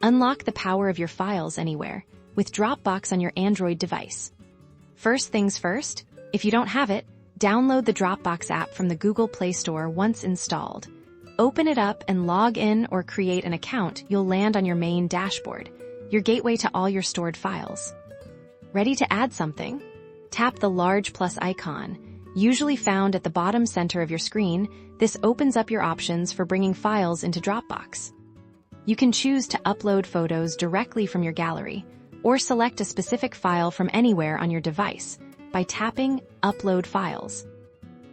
Unlock the power of your files anywhere with Dropbox on your Android device. First things first, if you don't have it, download the Dropbox app from the Google Play Store once installed. Open it up and log in or create an account. You'll land on your main dashboard, your gateway to all your stored files. Ready to add something? Tap the large plus icon, usually found at the bottom center of your screen. This opens up your options for bringing files into Dropbox. You can choose to upload photos directly from your gallery, or select a specific file from anywhere on your device by tapping Upload Files.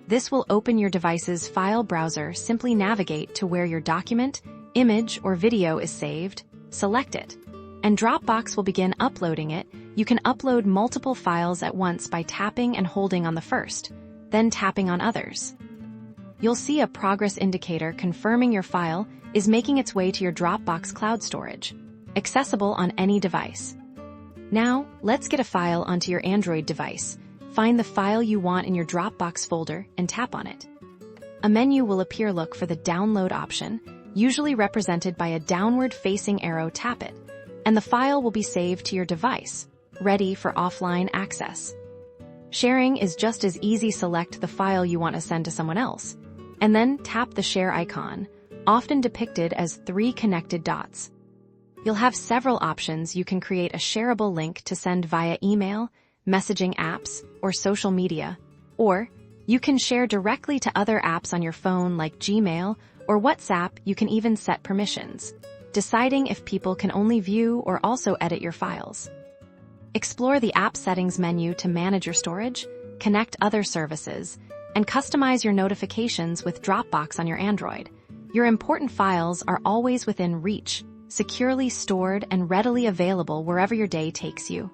This will open your device's file browser. Simply navigate to where your document, image, or video is saved, select it, and Dropbox will begin uploading it. You can upload multiple files at once by tapping and holding on the first, then tapping on others. You'll see a progress indicator confirming your file is making its way to your Dropbox cloud storage, accessible on any device. Now, let's get a file onto your Android device. Find the file you want in your Dropbox folder and tap on it. A menu will appear. Look for the download option, usually represented by a downward-facing arrow. Tap it, and the file will be saved to your device, ready for offline access. Sharing is just as easy. Select the file you want to send to someone else, and then tap the share icon, often depicted as 3 connected dots. You'll have several options. You can create a shareable link to send via email, messaging apps, or social media, or you can share directly to other apps on your phone like Gmail or WhatsApp. You can even set permissions, deciding if people can only view or also edit your files. Explore the App Settings menu to manage your storage, connect other services, and customize your notifications with Dropbox on your Android. Your important files are always within reach, securely stored and readily available wherever your day takes you.